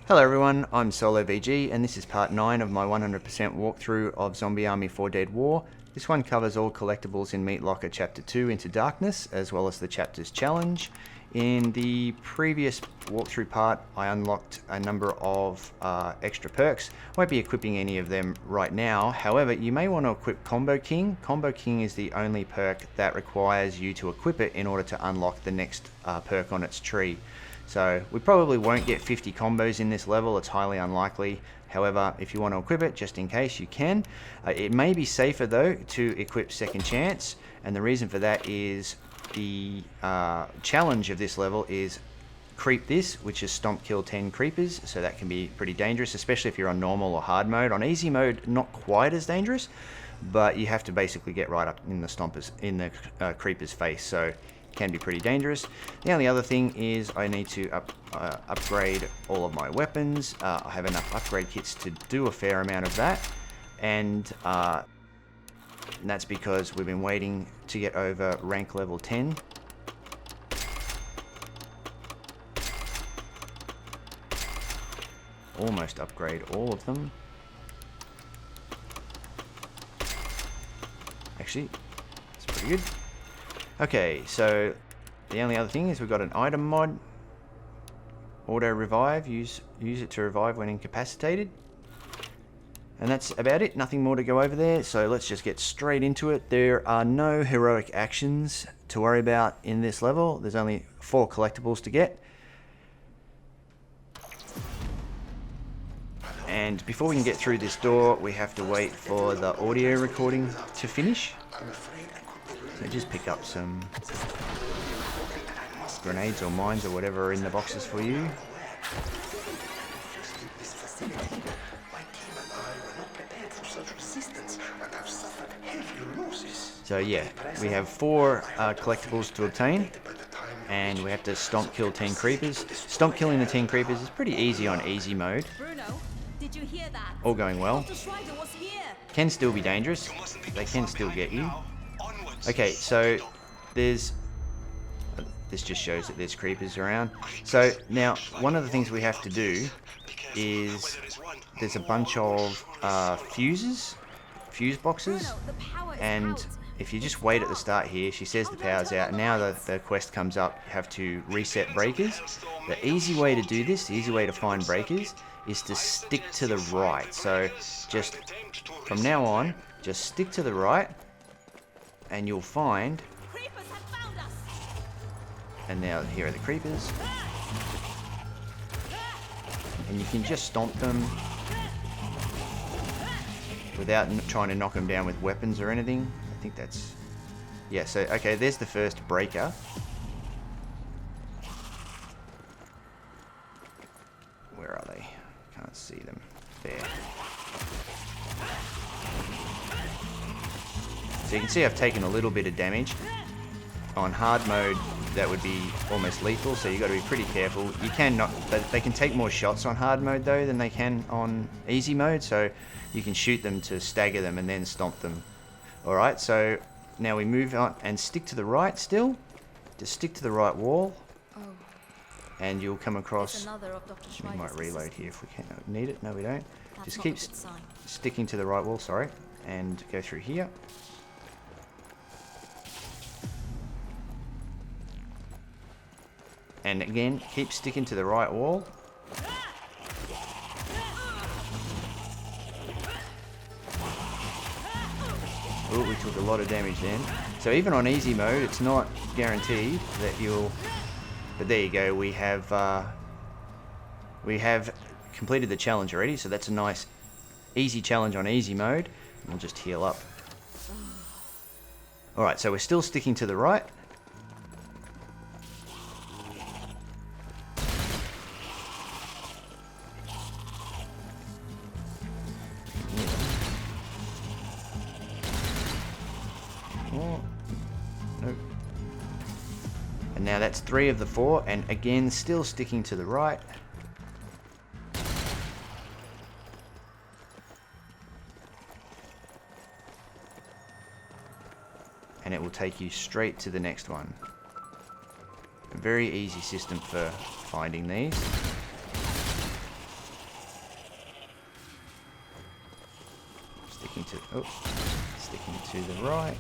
Hello everyone, I'm Solo VG and this is part 9 of my 100% walkthrough of Zombie Army 4 Dead War. This one covers all collectibles in Meat Locker Chapter 2 Into Darkness, as well as the chapter's challenge. In the previous walkthrough part, I unlocked a number of extra perks. Won't be equipping any of them right now. However, you may want to equip Combo King. Combo King is the only perk that requires you to equip it in order to unlock the next perk on its tree. So we probably won't get 50 combos in this level, it's highly unlikely. However, if you want to equip it, just in case, you can. It may be safer though to equip Second Chance, and the reason for that is the challenge of this level is creep this, which is stomp kill 10 creepers, so that can be pretty dangerous, especially if you're on normal or hard mode. On easy mode, not quite as dangerous, but you have to basically get right up in the creeper's face, so can be pretty dangerous. The only other thing is I need to upgrade all of my weapons. I have enough upgrade kits to do a fair amount of that, and that's because we've been waiting to get over rank level 10. Almost upgrade all of them. Actually, it's pretty good. Okay, so the only other thing is we've got an item mod. Auto revive, use it to revive when incapacitated. And that's about it, nothing more to go over there, so let's just get straight into it. There are no heroic actions to worry about in this level. There's only 4 collectibles to get. And before we can get through this door, we have to wait for the audio recording to finish. So just pick up some grenades or mines or whatever are in the boxes for you. So yeah, we have 4 collectibles to obtain, and we have to stomp kill 10 creepers. Stomp killing the 10 creepers is pretty easy on easy mode. Did you hear that? All going well. Can still be dangerous. They can still get you. Okay, so this just shows that there's creepers around. So now one of the things we have to do is there's a bunch of fuse boxes, and if you just wait at the start here, she says the power's out, and now the quest comes up, you have to reset breakers. The easy way to do this, the easy way to find breakers, is to stick to the right. So just from now on, just stick to the right, and you'll find, and now here are the creepers, and you can just stomp them without trying to knock them down with weapons or anything. I think that's, yeah, so okay, there's the first breaker. Where are they? Can't see them. There. So you can see I've taken a little bit of damage. On hard mode, that would be almost lethal, so you've got to be pretty careful. You can not, they can take more shots on hard mode though than they can on easy mode, so you can shoot them to stagger them and then stomp them. Alright, so now we move on and stick to the right still. Just stick to the right wall. And you'll come across, we might reload here if we can. Need it? No, we don't. Just keep sticking to the right wall, sorry, and go through here. And again, keep sticking to the right wall. Oh, we took a lot of damage then. So even on easy mode, it's not guaranteed that you'll... But there you go, we have completed the challenge already, so that's a nice, easy challenge on easy mode. We'll just heal up. Alright, so we're still sticking to the right. Oh, nope. And now that's 3 of the 4, and again, still sticking to the right. And it will take you straight to the next one. A very easy system for finding these. sticking to the right.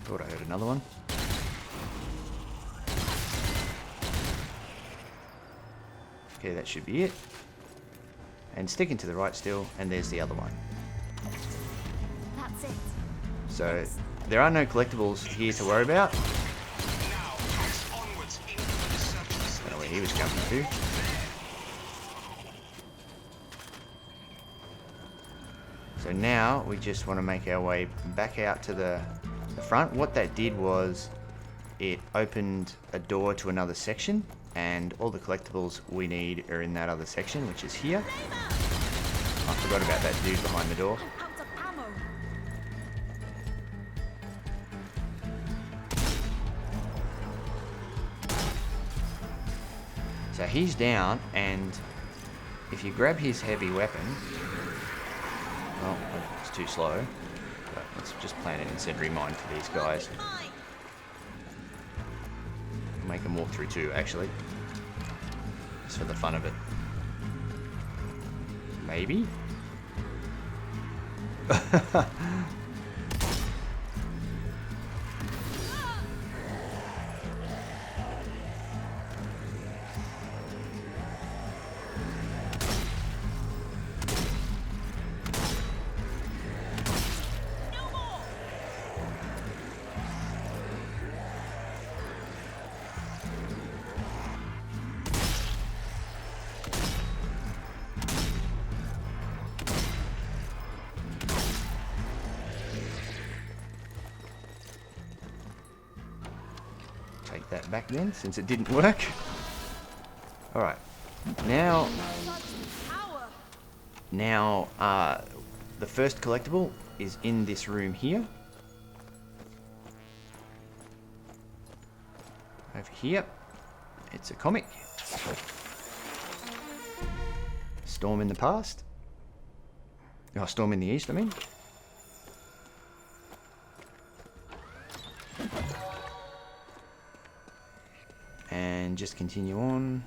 Thought I heard another one. Okay, that should be it. And sticking to the right still, and there's the other one. That's it. So there are no collectibles here to worry about. I don't know where he was jumping to. So now we just want to make our way back out to the front. What that did was it opened a door to another section, and all the collectibles we need are in that other section, which is here. I forgot about that dude behind the door. I'm out of ammo. So he's down, and if you grab his heavy weapon, well, it's too slow, but let's just plant an incendiary mine for these guys. Mine. Make them walk through too, actually. Just for the fun of it. Maybe? Take that back then, since it didn't work. Alright. Now, the first collectible is in this room here. Over here, it's a comic. Storm in the past. Oh, Storm in the East, I mean. And just continue on.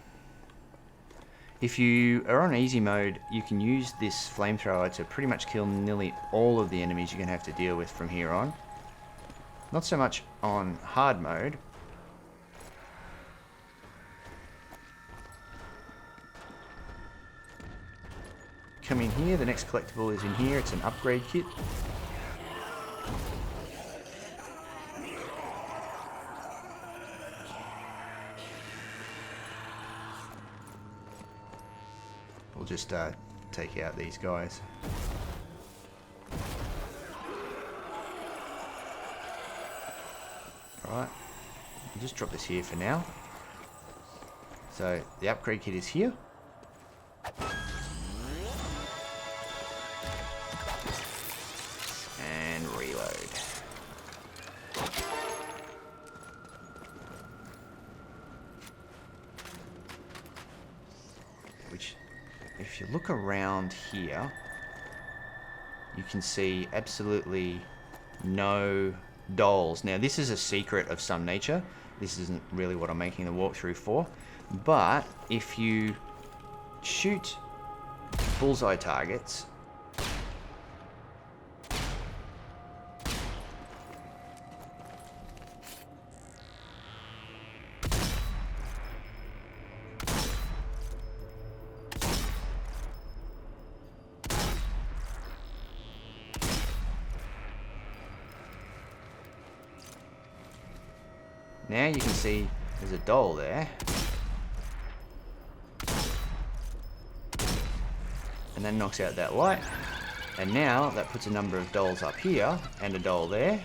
If you are on easy mode, you can use this flamethrower to pretty much kill nearly all of the enemies you're going to have to deal with from here on. Not so much on hard mode. Come in here, the next collectible is in here, it's an upgrade kit. We'll just take out these guys. Alright, I'll just drop this here for now. So the upgrade kit is here. And reload. Which, if you look around here, you can see absolutely no dolls. Now this is a secret of some nature. This isn't really what I'm making the walkthrough for. But if you shoot bullseye targets, now you can see there's a doll there. And that knocks out that light. And now that puts a number of dolls up here and a doll there.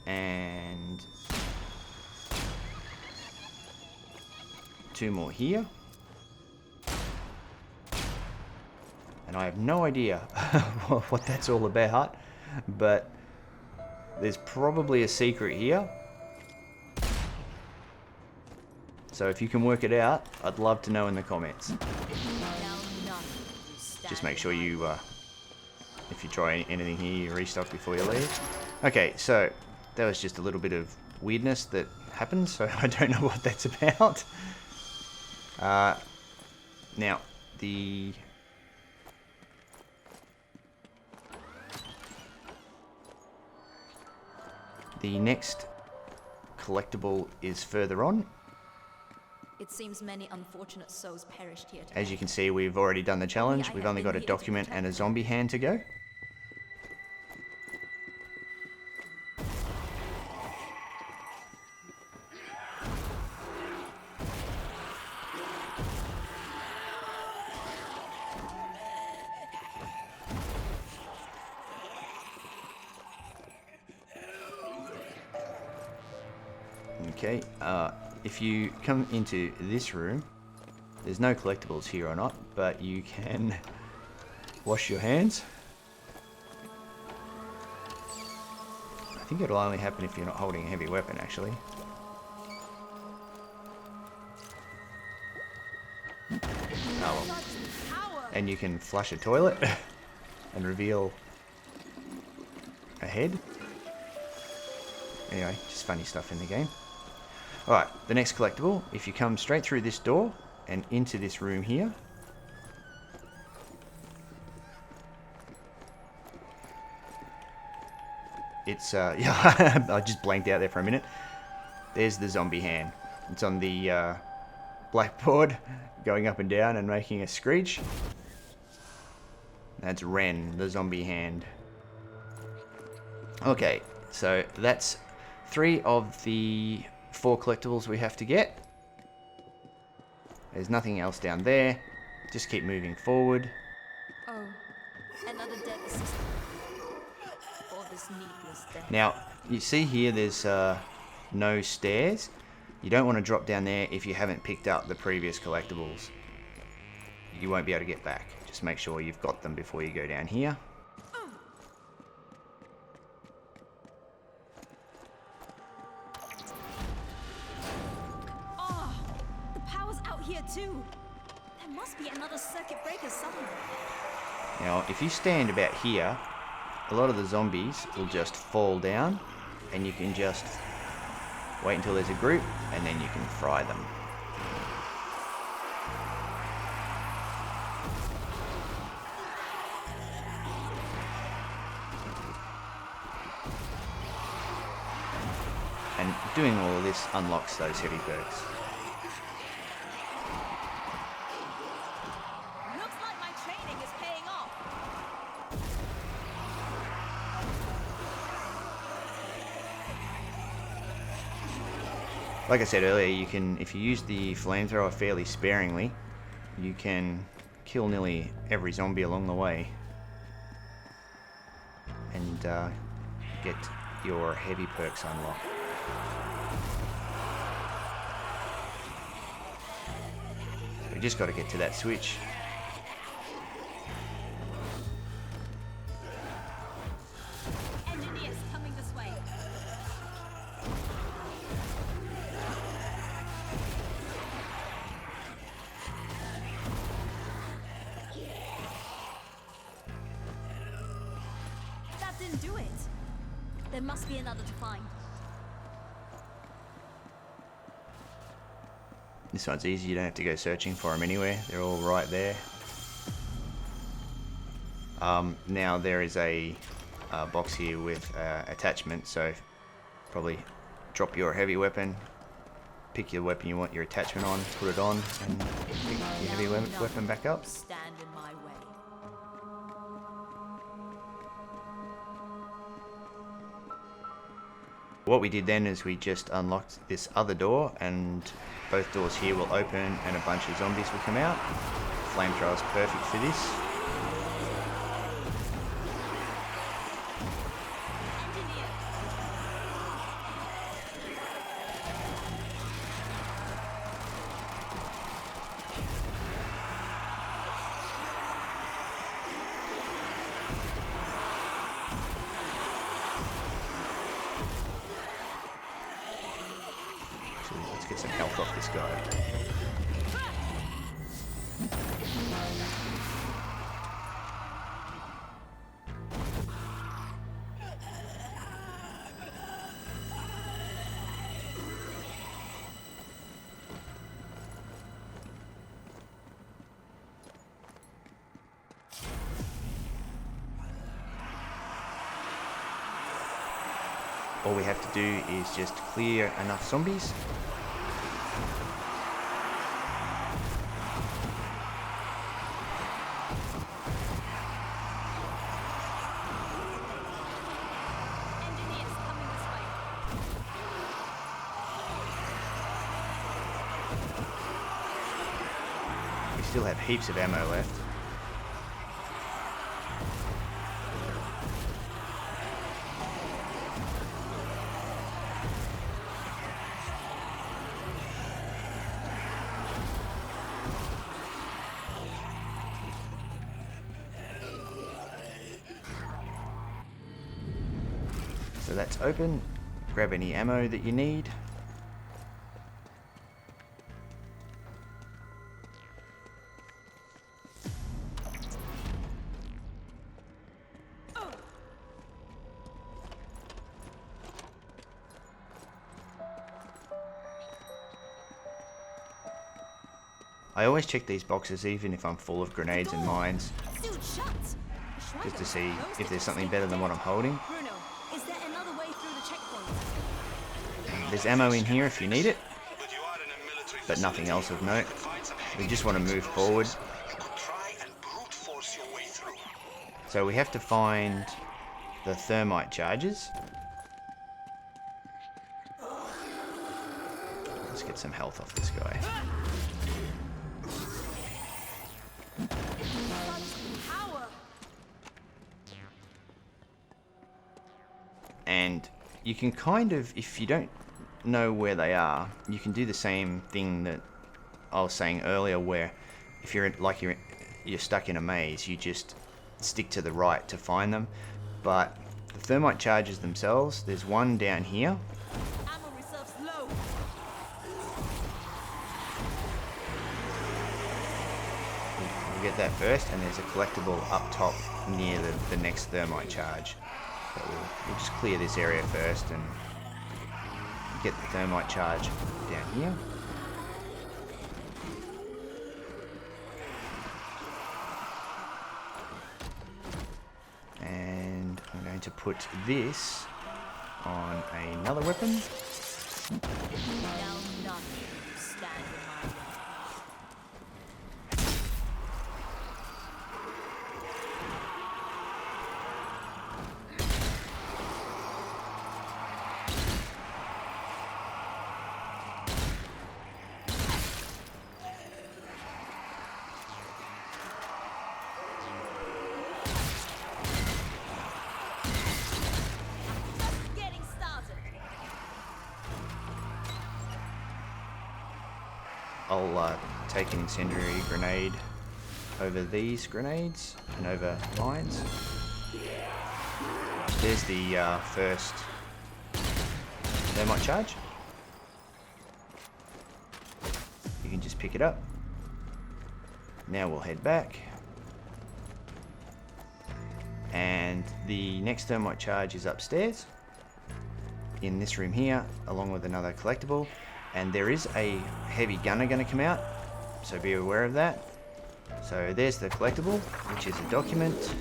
And two more here. And I have no idea what that's all about, but there's probably a secret here. So if you can work it out, I'd love to know in the comments. Just make sure you, if you try anything here, you restock before you leave. Okay, so that was just a little bit of weirdness that happened, so I don't know what that's about. Now, the next collectible is further on. It seems many unfortunate souls perished here today. As you can see, we've already done the challenge. We've only got a document and a zombie hand to go. Okay, if you come into this room, there's no collectibles here or not, but you can wash your hands. I think it'll only happen if you're not holding a heavy weapon, actually. Oh, well. And you can flush a toilet and reveal a head. Anyway, just funny stuff in the game. Alright, the next collectible, if you come straight through this door and into this room here, it's, yeah, I just blanked out there for a minute. There's the zombie hand. It's on the blackboard, going up and down and making a screech. That's Ren, the zombie hand. Okay, so that's 3 of the 4 collectibles we have to get. There's nothing else down there. Just keep moving forward. Oh, another dead assistant. All this needless death. Now, you see here there's no stairs. You don't want to drop down there if you haven't picked up the previous collectibles. You won't be able to get back. Just make sure you've got them before you go down here. Here too. There must be another circuit breaker somewhere. Now, if you stand about here, a lot of the zombies will just fall down, and you can just wait until there's a group, and then you can fry them. And doing all of this unlocks those heavy perks. Like I said earlier, you can, if you use the flamethrower fairly sparingly, you can kill nearly every zombie along the way and get your heavy perks unlocked. We just got to get to that switch. Engineers coming this way. That didn't do it. There must be another to find. This one's easy, you don't have to go searching for them anywhere. They're all right there. Now there is a box here with attachment, so probably drop your heavy weapon, pick your weapon you want your attachment on, put it on, and pick your heavy weapon back up. Stand in my way. What we did then is we just unlocked this other door, and both doors here will open and a bunch of zombies will come out. Flamethrower is perfect for this. Let's get some health off this guy. All we have to do is just clear enough zombies. Engineers coming this way. We still have heaps of ammo left. So that's open. Grab any ammo that you need. I always check these boxes even if I'm full of grenades and mines, Dude, shut! just to see if there's something better than what I'm holding. Bruno, is there another way through the checkpoint? There's ammo in here if you need it, but nothing else of note. We just want to move forward. So we have to find the thermite charges. Let's get some health off this guy. Power! And you can kind of, if you don't know where they are, you can do the same thing that I was saying earlier, where if you're stuck in a maze, you just stick to the right to find them. But the thermite charges themselves, there's one down here. Ammo reserves low. We'll get that first, and there's a collectible up top near the next thermite charge. So we'll just clear this area first and get the thermite charge down here. And I'm going to put this on another weapon. Now nothing stand in my way. Just getting started. I'll take an incendiary grenade over these grenades and over mines. There's the first thermite charge. You can just pick it up. Now we'll head back. And the next thermite charge is upstairs in this room here, along with another collectible. And there is a heavy gunner going to come out, so be aware of that. So there's the collectible, which is a document.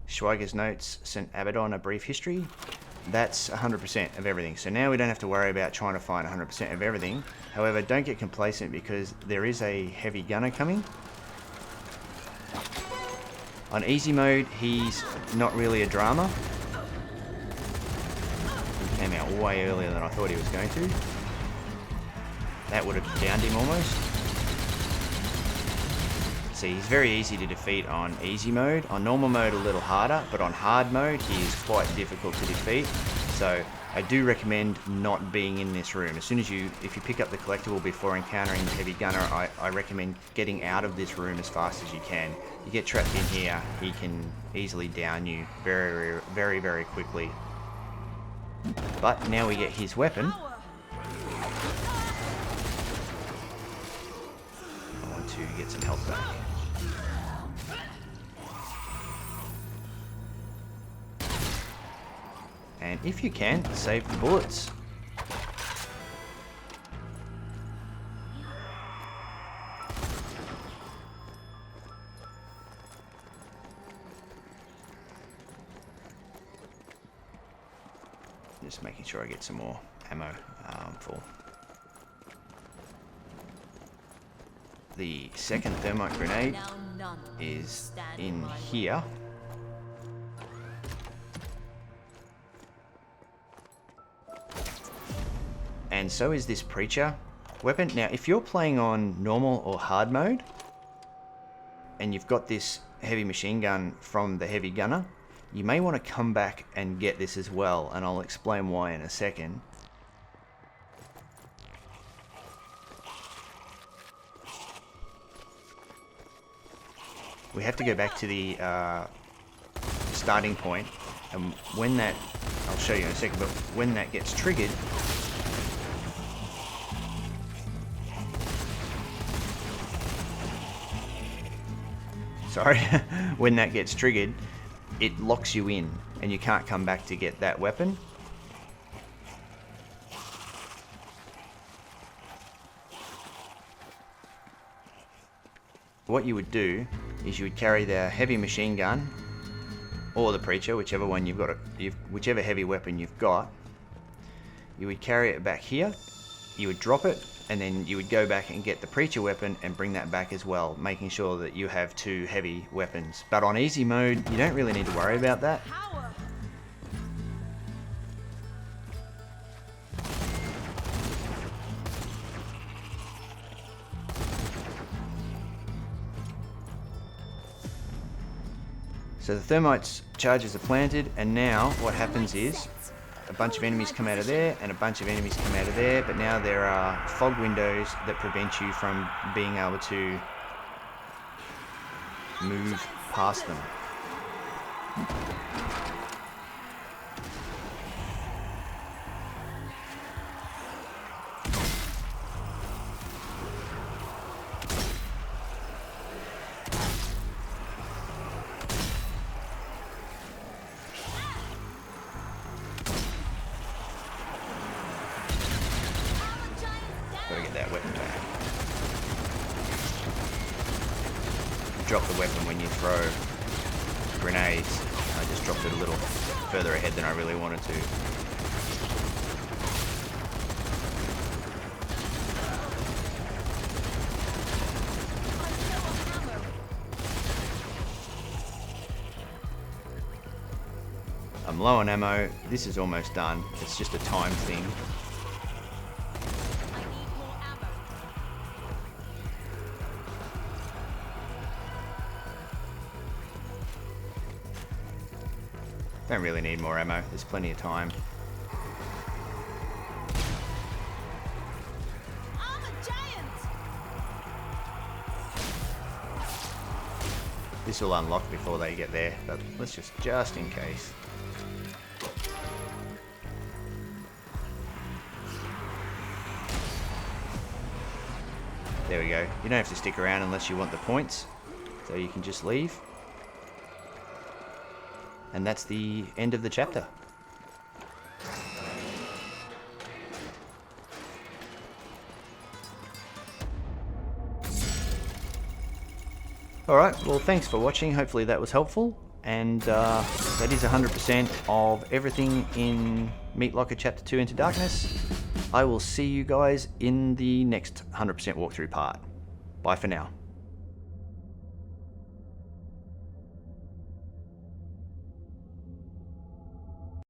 Schweiger's notes sent Abaddon a brief history. That's 100% of everything. So now we don't have to worry about trying to find 100% of everything. However, don't get complacent because there is a heavy gunner coming. On easy mode, he's not really a drama. He came out way earlier than I thought he was going to. That would have downed him almost. See, he's very easy to defeat on easy mode. On normal mode, a little harder, but on hard mode, he is quite difficult to defeat. So I do recommend not being in this room. As soon as if you pick up the collectible before encountering the heavy gunner, I recommend getting out of this room as fast as you can. You get trapped in here, he can easily down you very, very, very quickly. But now we get his weapon. Power! to get some health back. And if you can, save the bullets. Just making sure I get some more ammo full. The second thermite grenade is in here. And so is this preacher weapon. Now, if you're playing on normal or hard mode, and you've got this heavy machine gun from the heavy gunner, you may want to come back and get this as well, and I'll explain why in a second. We have to go back to the starting point, and when that, I'll show you in a second, but when that gets triggered, when that gets triggered, it locks you in and you can't come back to get that weapon. What you would do is you would carry the heavy machine gun or the preacher, whichever one you've got, whichever heavy weapon you've got. You would carry it back here, you would drop it, and then you would go back and get the preacher weapon and bring that back as well, making sure that you have two heavy weapons. But on easy mode, you don't really need to worry about that. So the thermite charges are planted, and now what happens is a bunch of enemies come out of there and a bunch of enemies come out of there, but now there are fog windows that prevent you from being able to move past them. Gotta get that weapon back. Drop the weapon when you throw grenades. I just dropped it a little further ahead than I really wanted to. I'm low on ammo. This is almost done. It's just a time thing. Don't really need more ammo, there's plenty of time. I'm a giant. This will unlock before they get there, but let's just in case. There we go. You don't have to stick around unless you want the points, so you can just leave. And that's the end of the chapter. Alright, well thanks for watching, hopefully that was helpful. And that is 100% of everything in Meat Locker Chapter 2 Into Darkness. I will see you guys in the next 100% walkthrough part. Bye for now.